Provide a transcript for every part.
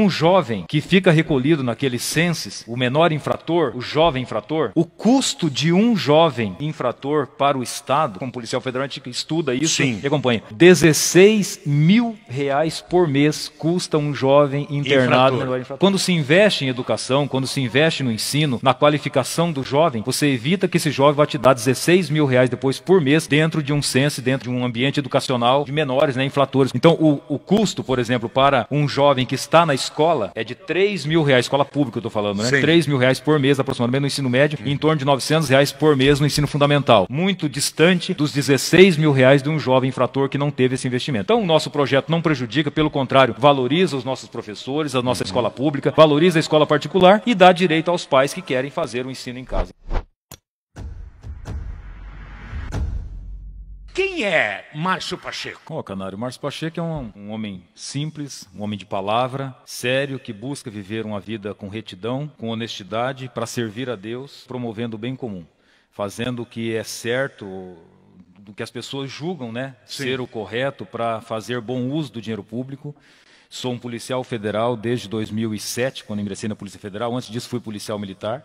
Um jovem que fica recolhido naquele census, o menor infrator, o jovem infrator, o custo de um jovem infrator para o Estado, como policial federal, a gente estuda isso e acompanha. R$16 mil por mês custa um jovem internado. Quando se investe em educação, quando se investe no ensino, na qualificação do jovem, você evita que esse jovem vai te dar R$16 mil depois por mês dentro de um censo, dentro de um ambiente educacional de menores, né, infratores. Então, o custo, por exemplo, para um jovem que está na escola é de R$3 mil, escola pública eu estou falando, né? R$3 mil por mês aproximadamente no ensino médio e em torno de R$900 por mês no ensino fundamental. Muito distante dos R$16 mil de um jovem infrator que não teve esse investimento. Então o nosso projeto não prejudica, pelo contrário, valoriza os nossos professores, a nossa escola pública, valoriza a escola particular e dá direito aos pais que querem fazer o ensino em casa. Quem é Márcio Pacheco? Canário, Márcio Pacheco é um homem simples, um homem de palavra, sério, que busca viver uma vida com retidão, com honestidade, para servir a Deus, promovendo o bem comum, fazendo o que é certo, do que as pessoas julgam, né, ser o correto para fazer bom uso do dinheiro público. Sou um policial federal desde 2007, quando ingressei na Polícia Federal. Antes disso fui policial militar.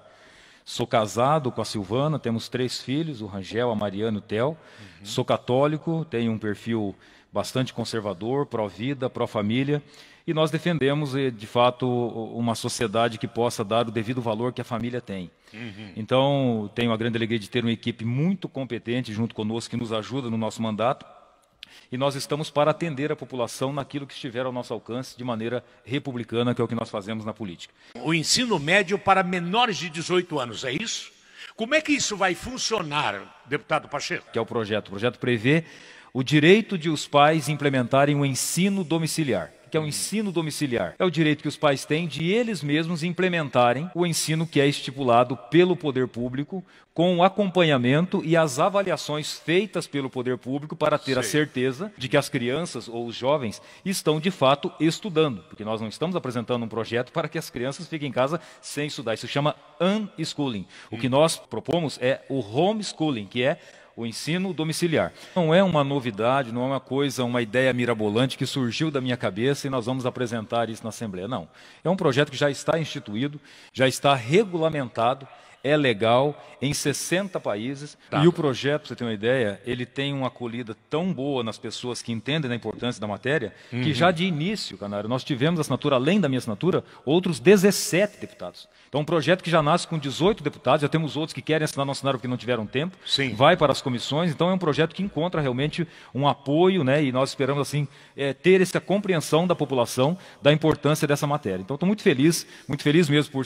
Sou casado com a Silvana, temos 3 filhos, o Rangel, a Mariana e o Theo. Sou católico, tenho um perfil bastante conservador, pró-vida, pró-família. E nós defendemos, de fato, uma sociedade que possa dar o devido valor que a família tem. Então, tenho a grande alegria de ter uma equipe muito competente junto conosco, que nos ajuda no nosso mandato. E nós estamos para atender a população naquilo que estiver ao nosso alcance, de maneira republicana, que é o que nós fazemos na política. O ensino médio para menores de 18 anos, é isso? Como é que isso vai funcionar, deputado Pacheco? Que é o projeto. O projeto prevê o direito de os pais implementarem o ensino domiciliar. Que é o ensino domiciliar. É o direito que os pais têm de eles mesmos implementarem o ensino que é estipulado pelo poder público, com o acompanhamento e as avaliações feitas pelo poder público para ter a certeza de que as crianças ou os jovens estão de fato estudando. Porque nós não estamos apresentando um projeto para que as crianças fiquem em casa sem estudar. Isso chama unschooling. O que nós propomos é o homeschooling, que é o ensino domiciliar. Não é uma novidade, não é uma coisa, uma ideia mirabolante que surgiu da minha cabeça e nós vamos apresentar isso na Assembleia. Não. É um projeto que já está instituído, já está regulamentado, é legal em 60 países. E o projeto, para você ter uma ideia, ele tem uma acolhida tão boa nas pessoas que entendem a importância da matéria, que já de início, Canário, nós tivemos assinatura, além da minha assinatura, outros 17 deputados. Então, um projeto que já nasce com 18 deputados, já temos outros que querem assinar, não assinaram porque não tiveram tempo, vai para as comissões. Então, é um projeto que encontra realmente um apoio, né, e nós esperamos, assim, ter essa compreensão da população da importância dessa matéria. Então, estou muito feliz mesmo por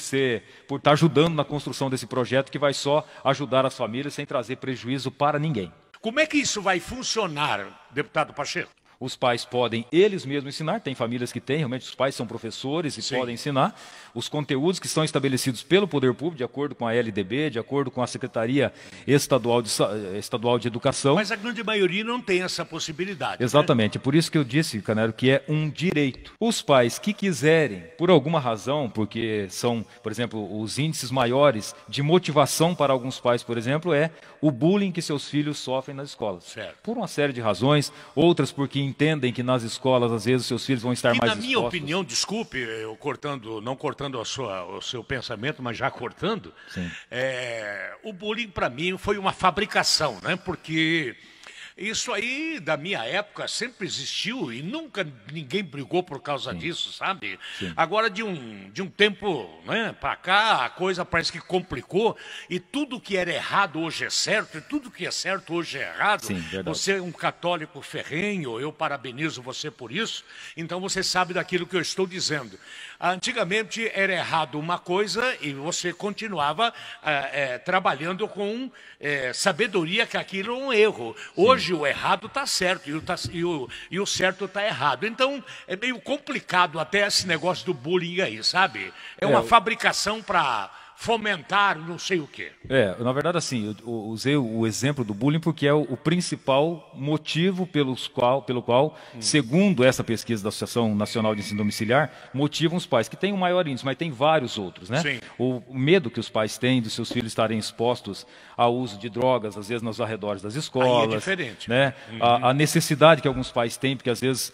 estar ajudando na construção desse projeto que vai só ajudar as famílias sem trazer prejuízo para ninguém. Como é que isso vai funcionar, deputado Pacheco? Os pais podem eles mesmos ensinar, tem famílias que têm, realmente os pais são professores e podem ensinar. Os conteúdos que são estabelecidos pelo Poder Público, de acordo com a LDB, de acordo com a Secretaria Estadual de Educação. Mas a grande maioria não tem essa possibilidade. Exatamente, por isso que eu disse, Canero, que é um direito. Os pais que quiserem, por alguma razão, porque são, por exemplo, os índices maiores de motivação para alguns pais, por exemplo, é o bullying que seus filhos sofrem nas escolas. Por uma série de razões, outras porque entendem que nas escolas, às vezes, seus filhos vão estar mais expostos. Na minha opinião, desculpe, eu não cortando o seu pensamento, mas já cortando, o bullying, para mim, foi uma fabricação, né? Porque isso aí, da minha época, sempre existiu e nunca ninguém brigou por causa disso, sabe? Agora, de um tempo, né, para cá, a coisa parece que complicou e tudo que era errado hoje é certo e tudo que é certo hoje é errado. Você é um católico ferrenho, eu parabenizo você por isso, então você sabe daquilo que eu estou dizendo. Antigamente era errado uma coisa e você continuava trabalhando com sabedoria que aquilo é um erro. Hoje o errado está certo e o certo está errado. Então é meio complicado até esse negócio do bullying aí, sabe? É uma fabricação para fomentar não sei o quê. Na verdade, assim, eu usei o exemplo do bullying porque é o principal motivo pelo qual, segundo essa pesquisa da Associação Nacional de Ensino Domiciliar, motivam os pais, que tem um maior índice, mas tem vários outros, né? Sim. O medo que os pais têm dos seus filhos estarem expostos ao uso de drogas, às vezes nos arredores das escolas. Aí é diferente. Né? A necessidade que alguns pais têm, porque às vezes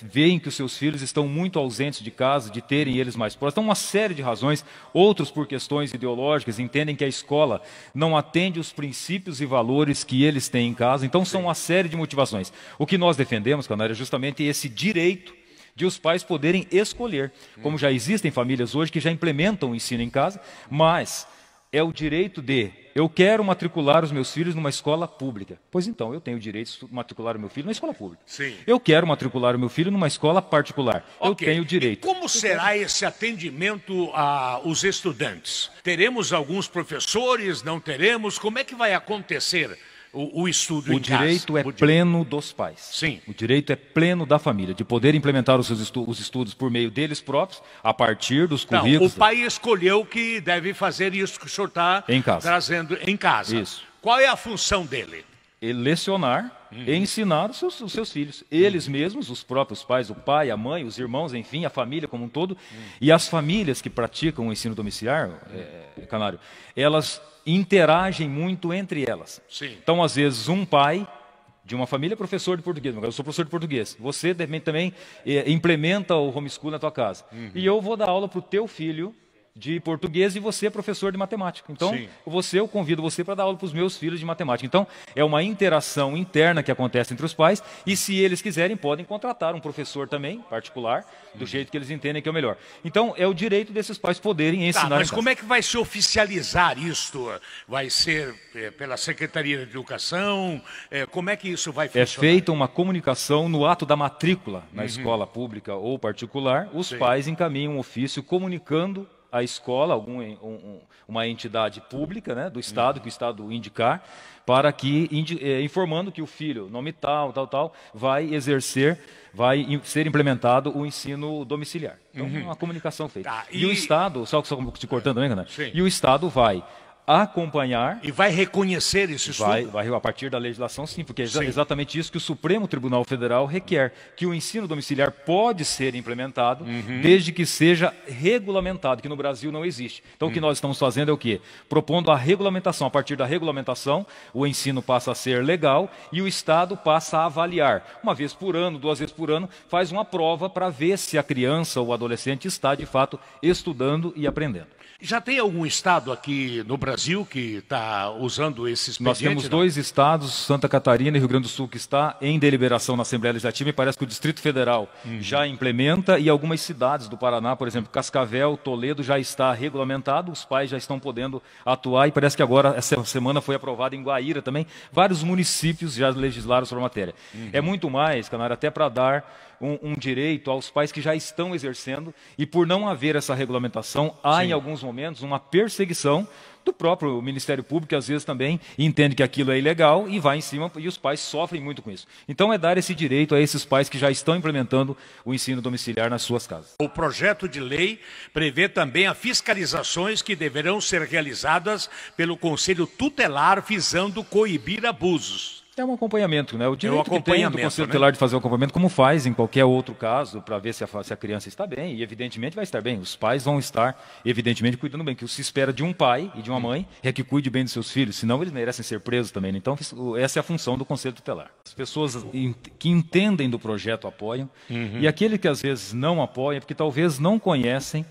veem que os seus filhos estão muito ausentes de casa, de terem eles mais próximos. Então, uma série de razões, outros por questões ideológicas, entendem que a escola não atende os princípios e valores que eles têm em casa. Então, são uma série de motivações. O que nós defendemos, Canário, é justamente esse direito de os pais poderem escolher. Como já existem famílias hoje que já implementam o ensino em casa, mas é o direito de: eu quero matricular os meus filhos numa escola pública. Pois então, eu tenho o direito de matricular o meu filho numa escola pública. Sim. Eu quero matricular o meu filho numa escola particular. Okay. Eu tenho o direito. E como será esse atendimento aos estudantes? Teremos alguns professores? Não teremos? Como é que vai acontecer o estudo em casa? O direito é pleno dos pais. Sim. O direito é pleno da família, de poder implementar os estudos por meio deles próprios, a partir dos currículos. O pai escolheu que deve fazer isso que o senhor está trazendo em casa. Isso. Qual é a função dele? Lecionar e ensinar os seus filhos. Eles mesmos, os próprios pais, o pai, a mãe, os irmãos, enfim, a família como um todo. E as famílias que praticam o ensino domiciliar, Canário, elas interagem muito entre elas. Sim. Então, às vezes, um pai de uma família é professor de português. Eu sou professor de português. Você também implementa o homeschool na tua casa. E eu vou dar aula para o teu filho de português e você é professor de matemática. Então, eu convido você para dar aula para os meus filhos de matemática. Então, é uma interação interna que acontece entre os pais e, se eles quiserem, podem contratar um professor também, particular, do jeito que eles entendem que é o melhor. Então, é o direito desses pais poderem ensinar. Mas como é que vai se oficializar isto? Vai ser pela Secretaria de Educação? Como é que isso vai funcionar? É feita uma comunicação no ato da matrícula na escola pública ou particular. Os pais encaminham um ofício comunicando a escola, uma entidade pública, né, do Estado, que o Estado indicar, para que, informando que o filho, nome tal, vai ser implementado o ensino domiciliar. Então, uma comunicação feita. E o Estado, só te cortando, né, Ana? E o Estado vai acompanhar. E vai reconhecer esse estudo? Vai, a partir da legislação, sim, porque é exatamente isso que o Supremo Tribunal Federal requer, que o ensino domiciliar pode ser implementado desde que seja regulamentado, que no Brasil não existe. Então, o que nós estamos fazendo é o quê? Propondo a regulamentação. A partir da regulamentação, o ensino passa a ser legal e o Estado passa a avaliar. Uma vez por ano, 2 vezes por ano, faz uma prova para ver se a criança ou o adolescente está, de fato, estudando e aprendendo. Já tem algum estado aqui no Brasil que está usando esse expediente? Nós temos 2 estados, Santa Catarina e Rio Grande do Sul, que está em deliberação na Assembleia Legislativa, e parece que o Distrito Federal já implementa, e algumas cidades do Paraná, por exemplo, Cascavel, Toledo, já está regulamentado, os pais já estão podendo atuar, e parece que agora, essa semana, foi aprovado em Guaíra também. Vários municípios já legislaram sobre a matéria. É muito mais, Canário, até para dar um direito aos pais que já estão exercendo, e por não haver essa regulamentação, há em alguns momentos uma perseguição do próprio Ministério Público, que às vezes também entende que aquilo é ilegal e vai em cima, e os pais sofrem muito com isso. Então é dar esse direito a esses pais que já estão implementando o ensino domiciliar nas suas casas. O projeto de lei prevê também as fiscalizações que deverão ser realizadas pelo Conselho Tutelar, visando coibir abusos. É um acompanhamento, né? O direito que tem do Conselho Tutelar de fazer o acompanhamento, como faz em qualquer outro caso, para ver se a criança está bem, e evidentemente vai estar bem. Os pais vão estar, evidentemente, cuidando bem. O que se espera de um pai e de uma mãe é que cuide bem dos seus filhos, senão eles merecem ser presos também. Né? Então, essa é a função do Conselho Tutelar. As pessoas que entendem do projeto apoiam, e aquele que às vezes não apoia, porque talvez não conhecem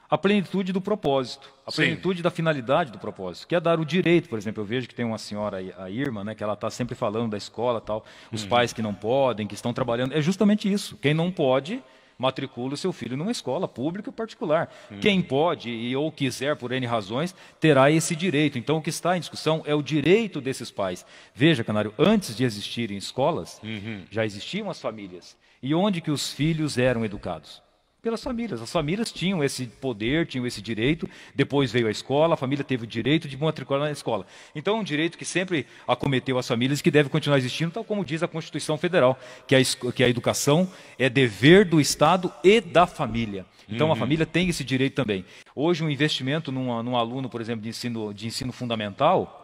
a plenitude do propósito, a plenitude da finalidade do propósito, que é dar o direito. Por exemplo, eu vejo que tem uma senhora, a Irma, né, que ela está sempre falando da escola, tal, os pais que não podem, que estão trabalhando. É justamente isso. Quem não pode, matricula o seu filho numa escola pública ou particular. Quem pode ou quiser, por N razões, terá esse direito. Então, o que está em discussão é o direito desses pais. Veja, Canário, antes de existirem escolas, já existiam as famílias. E onde que os filhos eram educados? Pelas famílias. As famílias tinham esse poder, tinham esse direito, depois veio a escola, a família teve o direito de matricular na escola. Então é um direito que sempre acometeu as famílias e que deve continuar existindo, tal como diz a Constituição Federal, que a educação é dever do Estado e da família. Então a família tem esse direito também. Hoje um investimento num aluno, por exemplo, de ensino fundamental,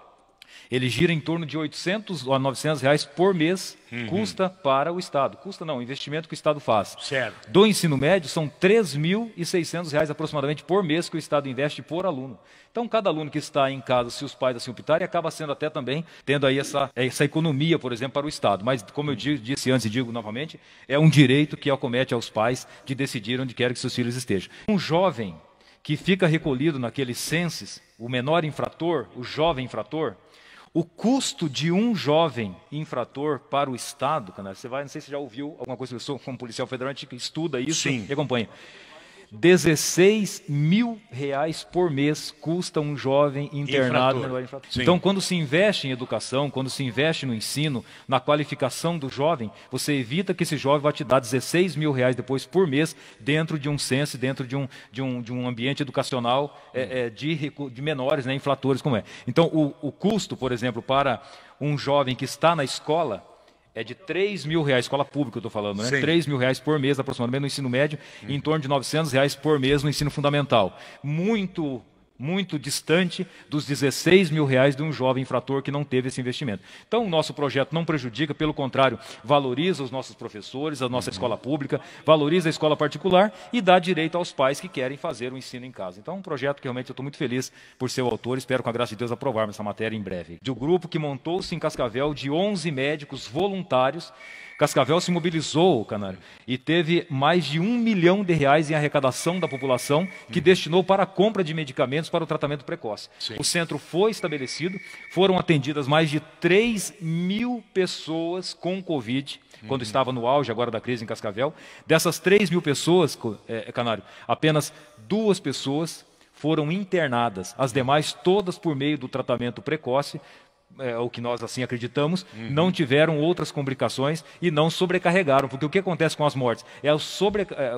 ele gira em torno de 800 a 900 reais por mês, custa para o Estado. Custa não, o investimento que o Estado faz. Certo. Do ensino médio, são 3.600 reais aproximadamente por mês que o Estado investe por aluno. Então, cada aluno que está em casa, se os pais assim optarem, acaba sendo até também, tendo aí essa economia, por exemplo, para o Estado. Mas, como eu disse antes e digo novamente, é um direito que acomete aos pais de decidir onde quer que seus filhos estejam. Um jovem que fica recolhido naqueles censos, o menor infrator, o jovem infrator, o custo de um jovem infrator para o Estado, você vai, não sei se você já ouviu alguma coisa, eu sou como policial federal, a gente estuda isso e acompanha. 16 mil reais por mês custa um jovem internado. Então, quando se investe em educação, quando se investe no ensino, na qualificação do jovem, você evita que esse jovem vá te dar 16 mil reais depois por mês dentro de um censo, dentro de um ambiente educacional de menores, né, infratores como é. Então, o custo, por exemplo, para um jovem que está na escola, é de 3 mil reais, escola pública eu estou falando, né? 3 mil reais por mês aproximadamente no ensino médio e em torno de 900 reais por mês no ensino fundamental. Muito distante dos 16 mil reais de um jovem infrator que não teve esse investimento. Então, o nosso projeto não prejudica, pelo contrário, valoriza os nossos professores, a nossa escola pública, valoriza a escola particular e dá direito aos pais que querem fazer o ensino em casa. Então, é um projeto que realmente eu estou muito feliz por ser o autor, espero com a graça de Deus aprovarmos essa matéria em breve. De um grupo que montou-se em Cascavel de 11 médicos voluntários. Cascavel se mobilizou, Canário, e teve mais de R$ 1 milhão em arrecadação da população que destinou para a compra de medicamentos para o tratamento precoce. O centro foi estabelecido, foram atendidas mais de 3 mil pessoas com Covid, quando estava no auge agora da crise em Cascavel. Dessas 3 mil pessoas, Canário, apenas 2 pessoas foram internadas, as demais todas por meio do tratamento precoce, o que nós assim acreditamos, não tiveram outras complicações e não sobrecarregaram, porque o que acontece com as mortes?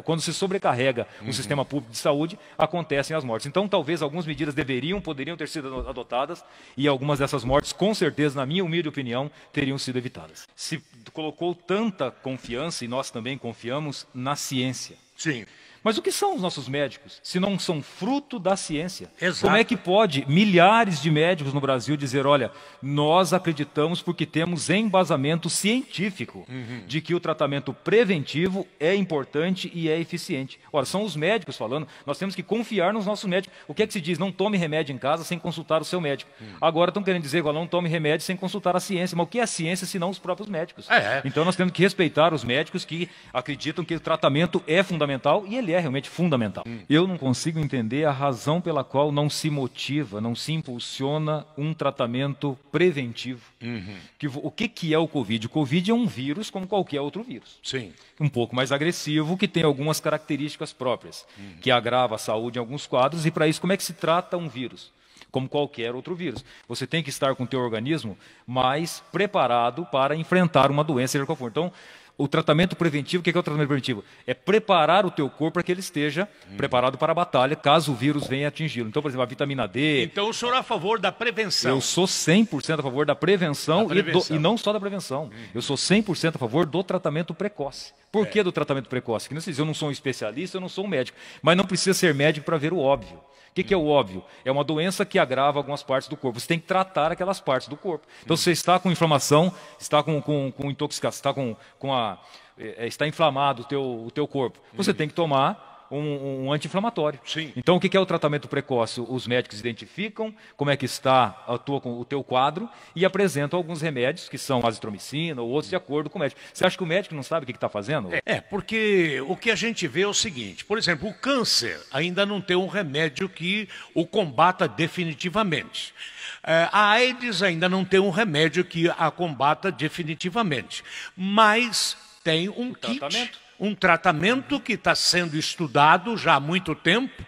Quando se sobrecarrega o sistema público de saúde, acontecem as mortes. Então, talvez algumas medidas poderiam ter sido adotadas e algumas dessas mortes, com certeza, na minha humilde opinião, teriam sido evitadas. Se colocou tanta confiança, e nós também confiamos, na ciência. Sim. Mas o que são os nossos médicos, se não são fruto da ciência? Exato. Como é que pode milhares de médicos no Brasil dizer, olha, nós acreditamos porque temos embasamento científico de que o tratamento preventivo é importante e é eficiente? Ora, são os médicos falando, nós temos que confiar nos nossos médicos. O que é que se diz? Não tome remédio em casa sem consultar o seu médico. Agora estão querendo dizer, não tome remédio sem consultar a ciência. Mas o que é a ciência se não os próprios médicos? Então nós temos que respeitar os médicos que acreditam que o tratamento é fundamental e ele é realmente fundamental. Eu não consigo entender a razão pela qual não se motiva, não se impulsiona um tratamento preventivo. O que é o Covid? O Covid é um vírus como qualquer outro vírus. Sim. Um pouco mais agressivo, que tem algumas características próprias, que agrava a saúde em alguns quadros, e para isso como é que se trata um vírus? Como qualquer outro vírus. Você tem que estar com o teu organismo mais preparado para enfrentar uma doença, seja qual for. Então, o tratamento preventivo, o que é o tratamento preventivo? É preparar o teu corpo para que ele esteja preparado para a batalha, caso o vírus venha atingi-lo. Então, por exemplo, a vitamina D... Então, o senhor é a favor da prevenção? Eu sou 100% a favor da prevenção, e não só da prevenção. Eu sou 100% a favor do tratamento precoce. Por que do tratamento precoce? Que eu não sou um especialista, eu não sou um médico. Mas não precisa ser médico para ver o óbvio. O que é o óbvio? É uma doença que agrava algumas partes do corpo. Você tem que tratar aquelas partes do corpo. Então, se você está com inflamação, está com intoxicação, está inflamado o teu corpo, você tem que tomar um anti-inflamatório. Então, o que é o tratamento precoce? Os médicos identificam como é que está o teu quadro e apresentam alguns remédios, que são azitromicina ou outros, de acordo com o médico. Você acha que o médico não sabe o que está fazendo? Porque o que a gente vê é o seguinte, por exemplo, o câncer ainda não tem um remédio que o combata definitivamente. A AIDS ainda não tem um remédio que a combata definitivamente, mas tem um kit, um tratamento que está sendo estudado já há muito tempo,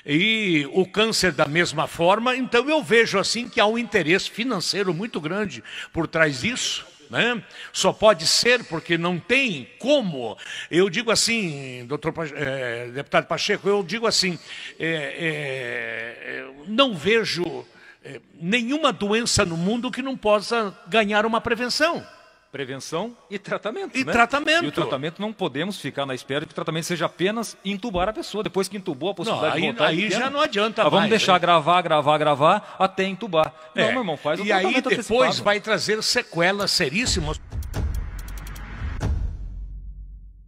e o câncer da mesma forma. Então eu vejo assim que há um interesse financeiro muito grande por trás disso. né? Só pode ser porque não tem como. Eu digo assim, deputado Pacheco, eu digo assim, não vejo nenhuma doença no mundo que não possa ganhar uma prevenção. Prevenção e tratamento, E né? tratamento. E o tratamento não podemos ficar na espera de que o tratamento seja apenas entubar a pessoa. Depois que entubou, a possibilidade de voltar aí já não adianta mais. Vamos deixar gravar até entubar. Não, meu irmão, faz o tratamento tratamento antecipado. E aí depois antecipado. vai trazer sequelas seríssimas.